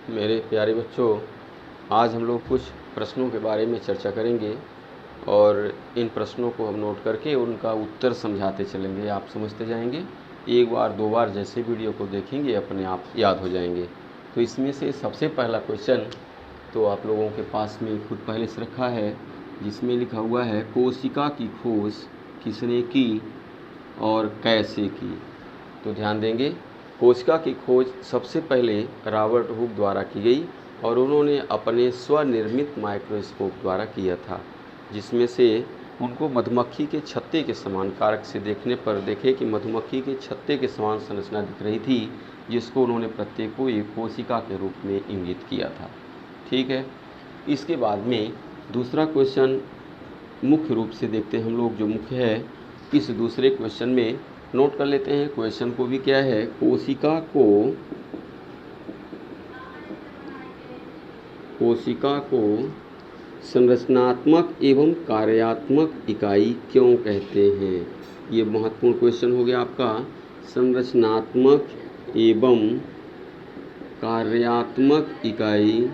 मेरे प्यारे बच्चों, आज हम लोग कुछ प्रश्नों के बारे में चर्चा करेंगे और इन प्रश्नों को हम नोट करके उनका उत्तर समझाते चलेंगे। आप समझते जाएंगे, एक बार दो बार जैसे वीडियो को देखेंगे अपने आप याद हो जाएंगे। तो इसमें से सबसे पहला क्वेश्चन तो आप लोगों के पास में खुद पहले से रखा है, जिसमें लिखा हुआ है कोशिका की खोज किसने की और कैसे की। तो ध्यान देंगे, कोशिका की खोज सबसे पहले रॉबर्ट हुक द्वारा की गई और उन्होंने अपने स्वनिर्मित माइक्रोस्कोप द्वारा किया था, जिसमें से उनको मधुमक्खी के छत्ते के समान कारक से देखने पर देखे कि मधुमक्खी के छत्ते के समान संरचना दिख रही थी, जिसको उन्होंने प्रत्येक को एक कोशिका के रूप में इंगित किया था। ठीक है, इसके बाद में दूसरा क्वेश्चन मुख्य रूप से देखते हैं हम लोग, जो मुख्य है इस दूसरे क्वेश्चन में नोट कर लेते हैं। क्वेश्चन को भी क्या है, कोशिका को संरचनात्मक एवं कार्यात्मक इकाई क्यों कहते हैं। ये महत्वपूर्ण क्वेश्चन हो गया आपका। संरचनात्मक एवं कार्यात्मक इकाई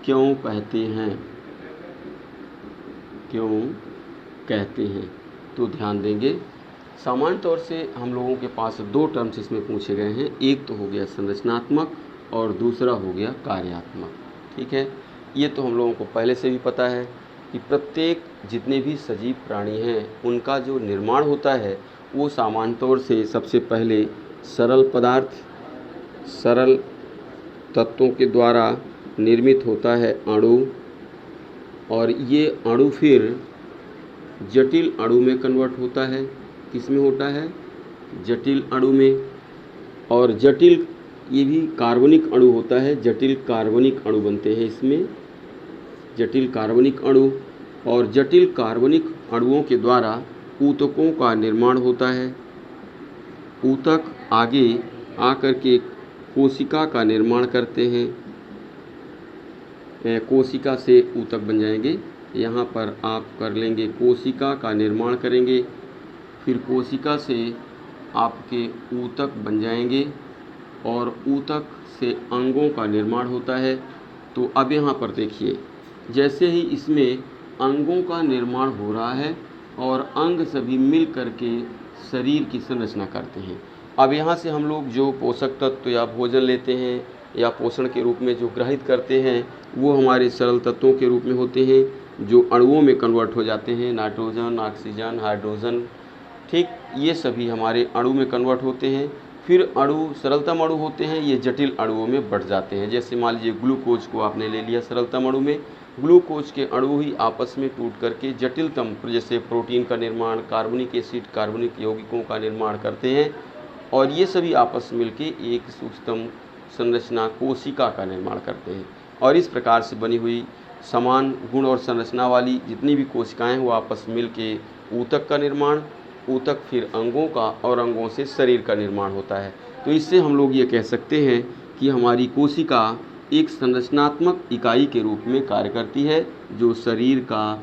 क्यों कहते हैं। तो ध्यान देंगे, सामान्य तौर से हम लोगों के पास दो टर्म्स इसमें पूछे गए हैं। एक तो हो गया संरचनात्मक और दूसरा हो गया कार्यात्मक। ठीक है, ये तो हम लोगों को पहले से भी पता है कि प्रत्येक जितने भी सजीव प्राणी हैं उनका जो निर्माण होता है वो सामान्य तौर से सबसे पहले सरल पदार्थ, सरल तत्वों के द्वारा निर्मित होता है अणु, और ये अणु फिर जटिल अणु में कन्वर्ट होता है। किस में होता है, जटिल अणु में। और जटिल, ये भी कार्बनिक अणु होता है, जटिल कार्बनिक अणु बनते हैं इसमें, जटिल कार्बनिक अणु। और जटिल कार्बनिक अणुओं के द्वारा ऊतकों का निर्माण होता है। ऊतक आगे आकर के कोशिका का निर्माण करते हैं, कोशिका से ऊतक बन जाएंगे। यहाँ पर आप कर लेंगे कोशिका का निर्माण करेंगे, फिर कोशिका से आपके ऊतक बन जाएंगे और ऊतक से अंगों का निर्माण होता है। तो अब यहाँ पर देखिए, जैसे ही इसमें अंगों का निर्माण हो रहा है और अंग सभी मिल करके शरीर की संरचना करते हैं। अब यहाँ से हम लोग जो पोषक तत्व या भोजन लेते हैं या पोषण के रूप में जो ग्रहित करते हैं वो हमारे सरल तत्वों के रूप में होते हैं, जो अणुओं में कन्वर्ट हो जाते हैं, नाइट्रोजन, ऑक्सीजन, हाइड्रोजन। ठीक, ये सभी हमारे अणु में कन्वर्ट होते हैं। फिर अणु सरलतम अणु होते हैं, ये जटिल अणुओं में बढ़ जाते हैं। जैसे मान लीजिए ग्लूकोज को आपने ले लिया सरलतम अणु में, ग्लूकोज के अणु ही आपस में टूट करके जटिलतम, जैसे प्रोटीन का निर्माण, कार्बनिक एसिड, कार्बनिक यौगिकों का निर्माण करते हैं, और ये सभी आपस में मिलके एक सूक्ष्मतम संरचना कोशिका का निर्माण करते हैं। और इस प्रकार से बनी हुई समान गुण और संरचना वाली जितनी भी कोशिकाएं वो आपस में मिल के ऊतक का निर्माण, ऊतक फिर अंगों का, और अंगों से शरीर का निर्माण होता है। तो इससे हम लोग ये कह सकते हैं कि हमारी कोशिका एक संरचनात्मक इकाई के रूप में कार्य करती है, जो शरीर का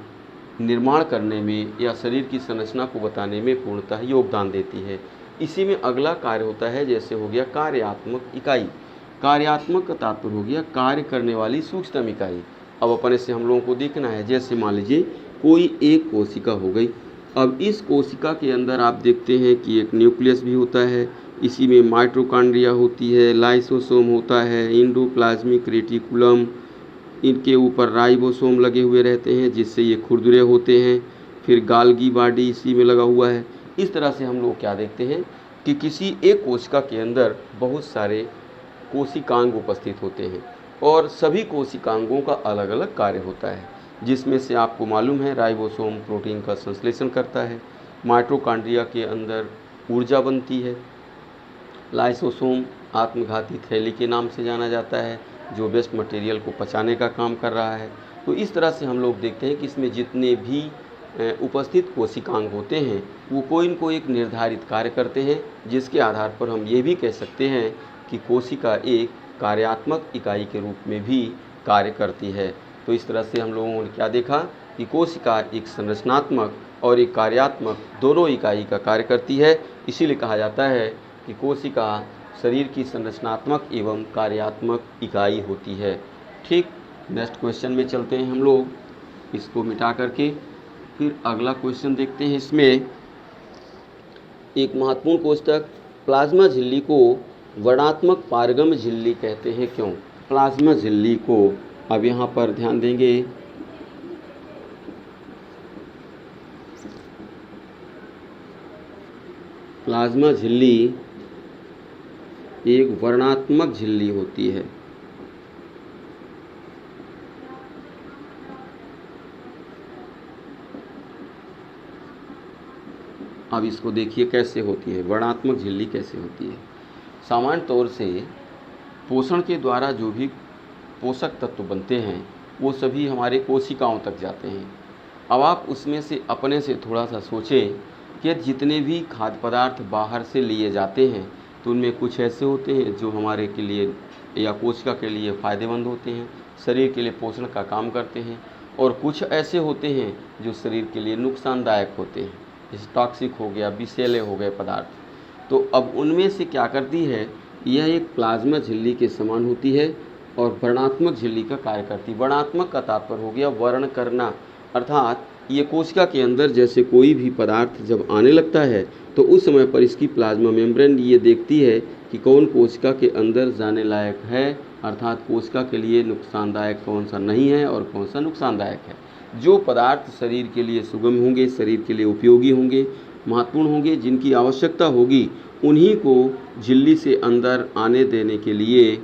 निर्माण करने में या शरीर की संरचना को बताने में पूर्णतः योगदान देती है। इसी में अगला कार्य होता है, जैसे हो गया कार्यात्मक इकाई। कार्यात्मक का तात्पर्य हो गया कार्य करने वाली सूक्ष्मतम इकाई। अब अपने से हम लोगों को देखना है, जैसे मान लीजिए कोई एक कोशिका हो गई। अब इस कोशिका के अंदर आप देखते हैं कि एक न्यूक्लियस भी होता है, इसी में माइटोकॉन्ड्रिया होती है, लाइसोसोम होता है, एंडोप्लाज्मिक रेटिकुलम, इनके ऊपर राइबोसोम लगे हुए रहते हैं जिससे ये खुरदुरे होते हैं, फिर गाल्गी बॉडी इसी में लगा हुआ है। इस तरह से हम लोग क्या देखते हैं कि किसी एक कोशिका के अंदर बहुत सारे कोशिकांग उपस्थित होते हैं और सभी कोशिकांगों का अलग अलग कार्य होता है, जिसमें से आपको मालूम है राइबोसोम प्रोटीन का संश्लेषण करता है, माइटोकॉन्ड्रिया के अंदर ऊर्जा बनती है, लाइसोसोम आत्मघाती थैली के नाम से जाना जाता है जो वेस्ट मटेरियल को पचाने का काम कर रहा है। तो इस तरह से हम लोग देखते हैं कि इसमें जितने भी उपस्थित कोशिकांग होते हैं वो कोई न कोई एक निर्धारित कार्य करते हैं, जिसके आधार पर हम ये भी कह सकते हैं कि कोशिका एक कार्यात्मक इकाई के रूप में भी कार्य करती है। तो इस तरह से हम लोगों ने क्या देखा कि कोशिका एक संरचनात्मक और एक कार्यात्मक दोनों इकाई का कार्य करती है। इसीलिए कहा जाता है कि कोशिका शरीर की संरचनात्मक एवं कार्यात्मक इकाई होती है। ठीक, नेक्स्ट क्वेश्चन में चलते हैं हम लोग, इसको मिटा करके फिर अगला क्वेश्चन देखते हैं। इसमें एक महत्वपूर्ण कोष्टक, प्लाज्मा झिल्ली को वर्णात्मक पारगम्य झिल्ली कहते हैं क्यों? प्लाज्मा झिल्ली को, अब यहाँ पर ध्यान देंगे, प्लाज्मा झिल्ली एक वर्णात्मक झिल्ली होती है। अब इसको देखिए कैसे होती है, वर्णात्मक झिल्ली कैसे होती है। सामान्य तौर से पोषण के द्वारा जो भी पोषक तत्व बनते हैं वो सभी हमारे कोशिकाओं तक जाते हैं। अब आप उसमें से अपने से थोड़ा सा सोचें कि जितने भी खाद्य पदार्थ बाहर से लिए जाते हैं तो उनमें कुछ ऐसे होते हैं जो हमारे के लिए या कोशिका के लिए फ़ायदेमंद होते हैं, शरीर के लिए पोषण का काम करते हैं, और कुछ ऐसे होते हैं जो शरीर के लिए नुकसानदायक होते हैं, जैसे टॉक्सिक हो गया, विषैले हो गए पदार्थ। तो अब उनमें से क्या करती है, यह एक प्लाज्मा झिल्ली के समान होती है और वर्णात्मक झिल्ली का कार्य करती है। वर्णात्मक का तात्पर्य हो गया वर्ण करना, अर्थात ये कोशिका के अंदर जैसे कोई भी पदार्थ जब आने लगता है तो उस समय पर इसकी प्लाज्मा मेम्ब्रेन ये देखती है कि कौन कोशिका के अंदर जाने लायक है, अर्थात कोशिका के लिए नुकसानदायक कौन सा नहीं है और कौन सा नुकसानदायक है। जो पदार्थ शरीर के लिए सुगम होंगे, शरीर के लिए उपयोगी होंगे, महत्वपूर्ण होंगे, जिनकी आवश्यकता होगी, उन्हीं को झिल्ली से अंदर आने देने के लिए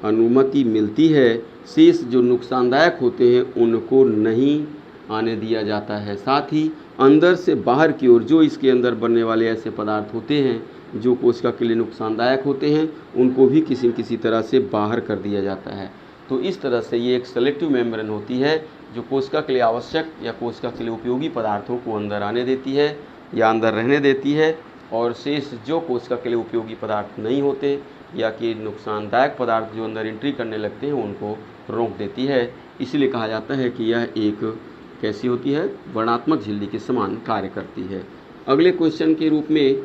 अनुमति मिलती है। शेष जो नुकसानदायक होते हैं उनको नहीं आने दिया जाता है। साथ ही अंदर से बाहर की ओर जो इसके अंदर बनने वाले ऐसे पदार्थ होते हैं जो कोशिका के लिए नुकसानदायक होते हैं उनको भी किसी न किसी तरह से बाहर कर दिया जाता है। तो इस तरह से ये एक सेलेक्टिव मेम्ब्रेन होती है जो कोशिका के लिए आवश्यक या कोशिका के लिए उपयोगी पदार्थों को अंदर आने देती है या अंदर रहने देती है, और शेष जो कोशिका के लिए उपयोगी पदार्थ नहीं होते या कि नुकसानदायक पदार्थ जो अंदर एंट्री करने लगते हैं उनको रोक देती है। इसलिए कहा जाता है कि यह एक कैसी होती है, वर्णात्मक झिल्ली के समान कार्य करती है। अगले क्वेश्चन के रूप में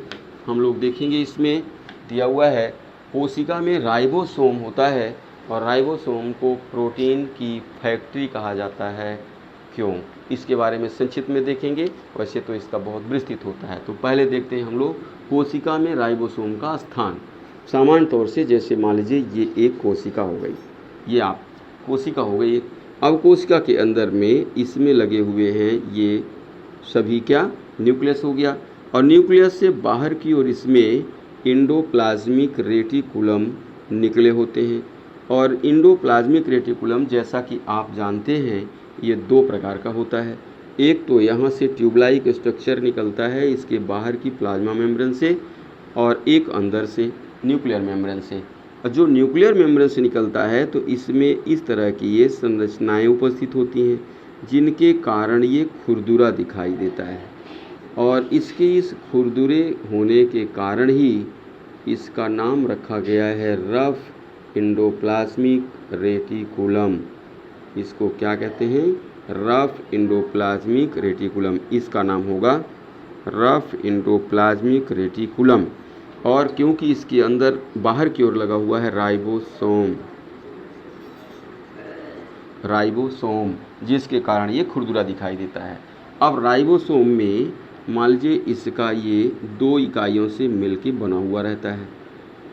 हम लोग देखेंगे, इसमें दिया हुआ है कोशिका में राइबोसोम होता है और राइबोसोम को प्रोटीन की फैक्ट्री कहा जाता है क्यों? इसके बारे में संक्षिप्त में देखेंगे, वैसे तो इसका बहुत विस्तृत होता है। तो पहले देखते हैं हम लोग कोशिका में राइबोसोम का स्थान। सामान्य तौर से जैसे मान लीजिए ये एक कोशिका हो गई, ये आप कोशिका हो गई। अब कोशिका के अंदर में इसमें लगे हुए हैं ये सभी क्या, न्यूक्लियस हो गया, और न्यूक्लियस से बाहर की ओर इसमें इंडोप्लाज्मिक रेटिकुलम निकले होते हैं। और इंडोप्लाज्मिक रेटिकुलम जैसा कि आप जानते हैं ये दो प्रकार का होता है। एक तो यहाँ से ट्यूबलाइक स्ट्रक्चर निकलता है इसके बाहर की प्लाज्मा मेम्ब्रेन से, और एक अंदर से न्यूक्लियर मेम्ब्रेन से। जो न्यूक्लियर मेम्ब्रेन से निकलता है तो इसमें इस तरह की ये संरचनाएं उपस्थित होती हैं जिनके कारण ये खुरदुरा दिखाई देता है, और इसके इस खुरदुरे होने के कारण ही इसका नाम रखा गया है रफ इंडोप्लाज्मिक रेटिकुलम। इसको क्या कहते हैं, रफ इंडोप्लाज्मिक रेटिकुलम, इसका नाम होगा रफ इंडोप्लाज्मिक रेटिकुलम। और क्योंकि इसके अंदर बाहर की ओर लगा हुआ है राइबोसोम जिसके कारण ये खुरदुरा दिखाई देता है। अब राइबोसोम में मान लीजिए इसका ये दो इकाइयों से मिलके बना हुआ रहता है।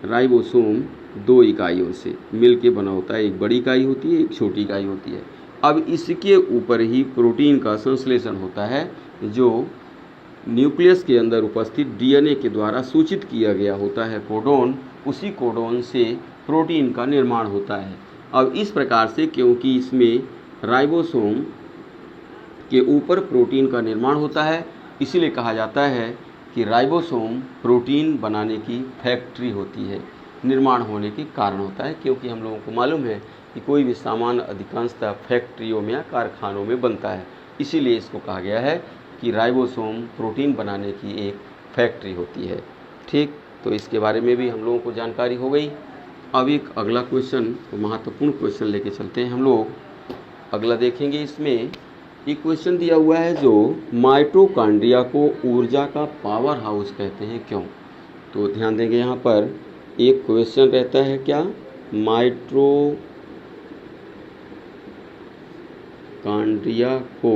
राइबोसोम दो इकाइयों से मिलके बना होता है, एक बड़ी इकाई होती है, एक छोटी इकाई होती है। अब इसके ऊपर ही प्रोटीन का संश्लेषण होता है जो न्यूक्लियस के अंदर उपस्थित डीएनए के द्वारा सूचित किया गया होता है कोडोन, उसी कोडोन से प्रोटीन का निर्माण होता है। अब इस प्रकार से क्योंकि इसमें राइबोसोम के ऊपर प्रोटीन का निर्माण होता है, इसीलिए कहा जाता है कि राइबोसोम प्रोटीन बनाने की फैक्ट्री होती है, निर्माण होने के कारण होता है। क्योंकि हम लोगों को मालूम है कि कोई भी सामान अधिकांशतः फैक्ट्रियों में या कारखानों में बनता है, इसीलिए इसको कहा गया है कि राइबोसोम प्रोटीन बनाने की एक फैक्ट्री होती है। ठीक, तो इसके बारे में भी हम लोगों को जानकारी हो गई। अब एक अगला क्वेश्चन, महत्वपूर्ण क्वेश्चन लेके चलते हैं हम लोग। अगला देखेंगे इसमें एक क्वेश्चन दिया हुआ है जो माइटोकॉन्ड्रिया को ऊर्जा का पावर हाउस कहते हैं क्यों। तो ध्यान देंगे यहाँ पर एक क्वेश्चन रहता है क्या, माइटोकॉन्ड्रिया को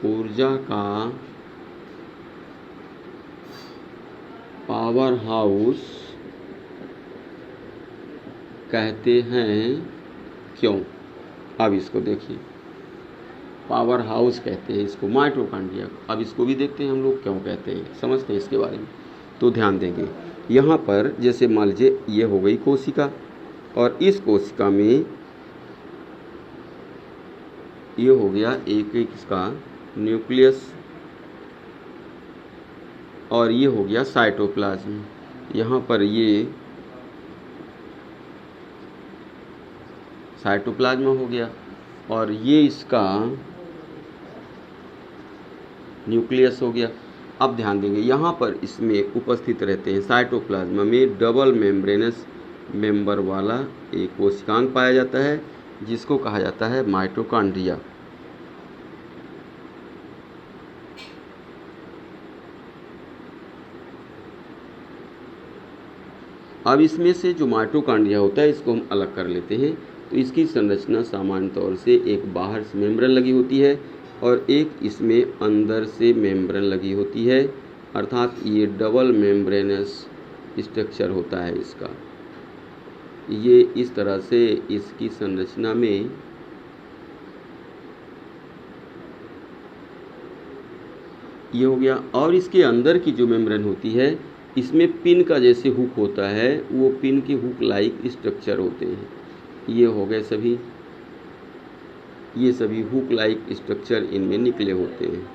ऊर्जा का पावर हाउस कहते हैं क्यों। अब इसको देखिए, पावर हाउस कहते हैं इसको माइटोकॉन्ड्रिया को। अब इसको भी देखते हैं हम लोग क्यों कहते हैं, समझते हैं इसके बारे में। तो ध्यान देंगे यहाँ पर, जैसे मान लीजिए ये हो गई कोशिका, और इस कोशिका में ये हो गया एक इसका न्यूक्लियस, और ये हो गया साइटोप्लाज्म। यहाँ पर ये साइटोप्लाज्म हो गया, और ये इसका न्यूक्लियस हो गया। अब ध्यान देंगे यहाँ पर इसमें उपस्थित रहते हैं साइटोप्लाज्म में डबल मेम्ब्रेनस मेंबर वाला एक कोशिकांग पाया जाता है जिसको कहा जाता है माइटोकॉन्ड्रिया। अब इसमें से जो माइटोकॉन्ड्रिया होता है इसको हम अलग कर लेते हैं। तो इसकी संरचना सामान्य तौर से एक बाहर से मेम्ब्रेन लगी होती है और एक इसमें अंदर से मेम्ब्रेन लगी होती है, अर्थात ये डबल मेम्ब्रेनस स्ट्रक्चर होता है इसका। ये इस तरह से इसकी संरचना में ये हो गया। और इसके अंदर की जो मेम्ब्रेन होती है इसमें पिन का जैसे हुक होता है, वो पिन के हुक लाइक स्ट्रक्चर होते हैं। ये हो गए सभी, ये सभी हुक लाइक स्ट्रक्चर इनमें निकले होते हैं।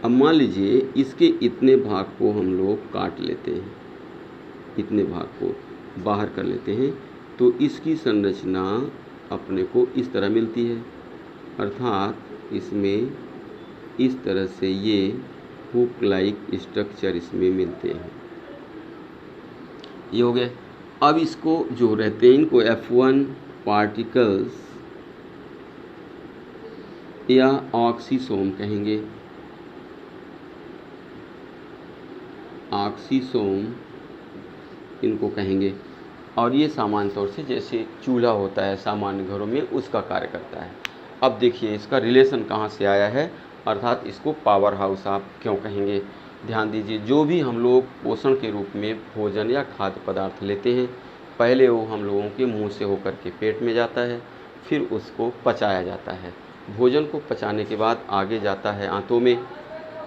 अब मान लीजिए इसके इतने भाग को हम लोग काट लेते हैं, इतने भाग को बाहर कर लेते हैं, तो इसकी संरचना अपने को इस तरह मिलती है, अर्थात इसमें इस तरह से ये हुक लाइक स्ट्रक्चर इसमें मिलते हैं। ये हो गए। अब इसको जो रहते हैं इनको F1 पार्टिकल्स या ऑक्सीसोम कहेंगे। ऑक्सीसोम इनको कहेंगे, और ये सामान्य तौर से जैसे चूल्हा होता है सामान्य घरों में उसका कार्य करता है। अब देखिए इसका रिलेशन कहाँ से आया है, अर्थात इसको पावर हाउस आप क्यों कहेंगे। ध्यान दीजिए, जो भी हम लोग पोषण के रूप में भोजन या खाद्य पदार्थ लेते हैं, पहले वो हम लोगों के मुंह से होकर के पेट में जाता है, फिर उसको पचाया जाता है। भोजन को पचाने के बाद आगे जाता है आंतों में,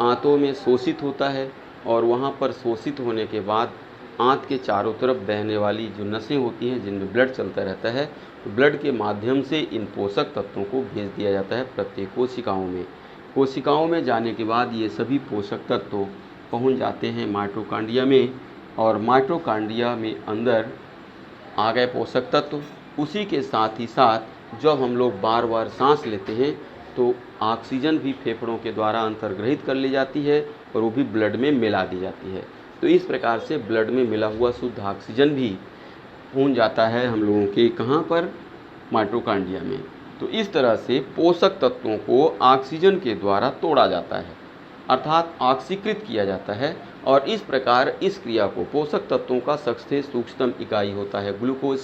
आंतों में शोषित होता है, और वहाँ पर शोषित होने के बाद आंत के चारों तरफ बहने वाली जो नसें होती हैं जिनमें ब्लड चलता रहता है, ब्लड के माध्यम से इन पोषक तत्वों को भेज दिया जाता है प्रत्येक कोशिकाओं में। कोशिकाओं में जाने के बाद ये सभी पोषक तत्व पहुंच जाते हैं माइटोकॉन्ड्रिया में, और माइटोकॉन्ड्रिया में अंदर आ गए पोषक तत्व। उसी के साथ ही साथ जब हम लोग बार बार सांस लेते हैं तो ऑक्सीजन भी फेफड़ों के द्वारा अंतर्ग्रहित कर ली जाती है और वो भी ब्लड में मिला दी जाती है। तो इस प्रकार से ब्लड में मिला हुआ शुद्ध ऑक्सीजन भी पहुंच जाता है हम लोगों के कहाँ पर, माइटोकॉन्ड्रिया में। तो इस तरह से पोषक तत्वों को ऑक्सीजन के द्वारा तोड़ा जाता है, अर्थात ऑक्सीकृत किया जाता है, और इस प्रकार इस क्रिया को पोषक तत्वों का सबसे सूक्ष्म इकाई होता है ग्लूकोज।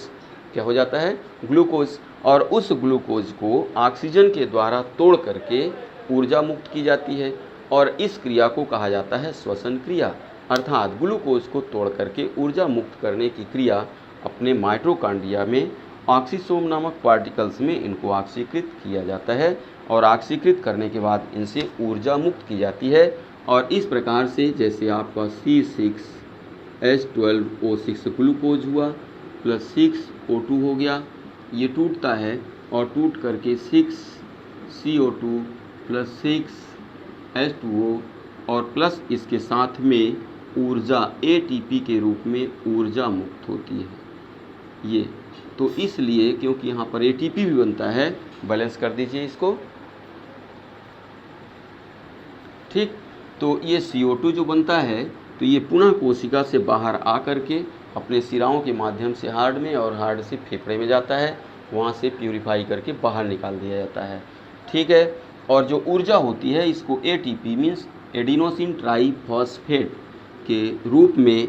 क्या हो जाता है? ग्लूकोज। और उस ग्लूकोज को ऑक्सीजन के द्वारा तोड़ करके ऊर्जा मुक्त की जाती है, और इस क्रिया को कहा जाता है श्वसन क्रिया, अर्थात ग्लूकोज को तोड़ करके ऊर्जा मुक्त करने की क्रिया अपने माइटोकॉन्ड्रिया में ऑक्सीसोम नामक पार्टिकल्स में इनको ऑक्सीकृत किया जाता है, और ऑक्सीकृत करने के बाद इनसे ऊर्जा मुक्त की जाती है। और इस प्रकार से जैसे आपका C6H12O6 ग्लूकोज हुआ प्लस 6O2 हो गया, ये टूटता है और टूट करके 6CO2 प्लस 6H2O और प्लस इसके साथ में ऊर्जा ATP के रूप में ऊर्जा मुक्त होती है। ये तो इसलिए क्योंकि यहाँ पर ATP भी बनता है, बैलेंस कर दीजिए इसको, ठीक। तो ये CO2 जो बनता है तो ये पुनः कोशिका से बाहर आ कर के अपने सिराओं के माध्यम से हार्ट में और हार्ट से फेफड़े में जाता है, वहाँ से प्यूरिफाई करके बाहर निकाल दिया जाता है। ठीक है। और जो ऊर्जा होती है इसको ATP मीन्स एडिनोसिन ट्राइफॉस्फेट के रूप में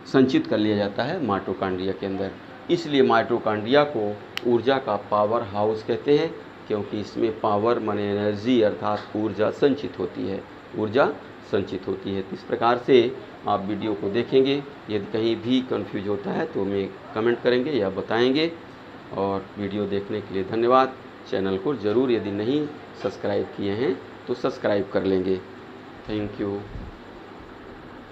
संचित कर लिया जाता है माइटोकॉन्ड्रिया के अंदर। इसलिए माइटोकॉन्ड्रिया को ऊर्जा का पावर हाउस कहते हैं, क्योंकि इसमें पावर माने एनर्जी अर्थात ऊर्जा संचित होती है, ऊर्जा संचित होती है। तो इस प्रकार से आप वीडियो को देखेंगे। यदि कहीं भी कंफ्यूज होता है तो हमें कमेंट करेंगे या बताएंगे। और वीडियो देखने के लिए धन्यवाद। चैनल को ज़रूर यदि नहीं सब्सक्राइब किए हैं तो सब्सक्राइब कर लेंगे। Thank you.